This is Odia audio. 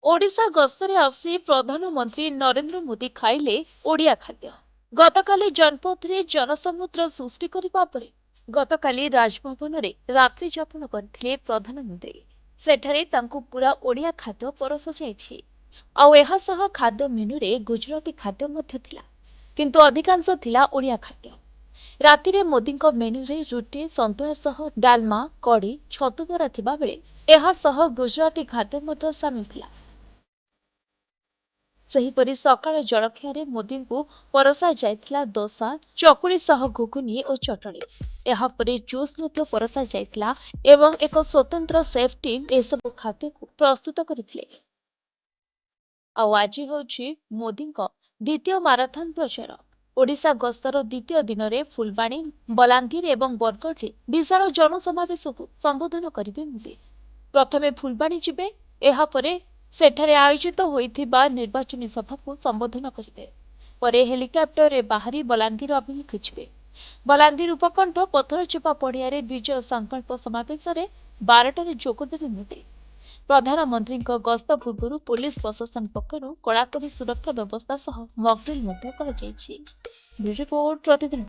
ओडिशा गस्तरे आसी प्रधानमंत्री नरेंद्र मोदी खाइले ओडिया खाद्य। गतकाली जनपदरे जनसमुद्र सृष्टि करबा परे गतकाली राजभवनरे रात्रि यापन करथिले प्रधानमंत्री। सेठारे तांकु पूरा ओडिया खाद्य परसा जायछि। आउ एहा सह खाद्य मेनुरे गुजराती खाद्य मध्य थिला, किंतु अधिकांश थिला ओडिया खाद्य। रातिरे मोदीଙ୍କ मेनुरे रुटी सन्तुळा सह डालमा, कड़ी, छतु द्वारा थिबा बेले एहा सह गुजराती खाद्य मध्य सामिल थिला। सेहीपरि सकाळ जଳଖିआरे मोदीଙ୍କୁ परसा ଯାଇଥିଲା ଦୋସା, ଚକୁଳି ସହ ଘୁଗୁନି ଓ ଚଟଣି। ଏହାପରେ ଜୁସ୍ ମଧ୍ୟ ପରସା ଯାଇଥିଲା ଏବଂ ଏକ ସ୍ୱତନ୍ତ୍ର ସେଫ୍ ଟିମ୍ ଏସବୁ ଖାଦ୍ୟକୁ ପ୍ରସ୍ତୁତ କରିଥିଲେ। ଆଉ ଆଜି ହେଉଛି ମୋଦୀଙ୍କ ଦ୍ୱିତୀୟ ମାରାଥନ ପ୍ରଚାର। ଓଡ଼ିଶା ଗସ୍ତର ଦ୍ୱିତୀୟ ଦିନରେ ଫୁଲବାଣୀ, ବଲାଙ୍ଗୀର ଏବଂ ବରଗଡ଼ରେ ବିଶାଳ ଜନସମାବେଶକୁ ସମ୍ବୋଧନ କରିବେ ମୋଦି। ପ୍ରଥମେ ଫୁଲବାଣୀ ଯିବେ, ଏହାପରେ ସେଠାରେ ଆୟୋଜିତ ହୋଇଥିବା ନିର୍ବାଚନୀ ସଭାକୁ ସମ୍ବୋଧନ କରିବେ। ପରେ ହେଲିକପ୍ଟରରେ ବାହାରି ବଲାଙ୍ଗୀର ଅଭିମୁଖେ ଯିବେ। ବଲାଙ୍ଗୀର ଉପକଣ୍ଠ ପଥରଚିପା ପଡ଼ିଆରେ ବିଜୟ ସଂକଳ୍ପ ସମାବେଶରେ 12ଟାରେ ଯୋଗଦେବେ ମୋଦି। ପ୍ରଧାନମନ୍ତ୍ରୀଙ୍କ ଗସ୍ତ ପୂର୍ବରୁ ପୋଲିସ ପ୍ରଶାସନ ପକ୍ଷରୁ କଡ଼ାକଡ଼ି ସୁରକ୍ଷା ବ୍ୟବସ୍ଥା ସହ ମକ୍ଡ୍ରିଲ୍ ମଧ୍ୟ କରାଯାଇଛି। ରିପୋର୍ଟ ପ୍ରତିଦିନ।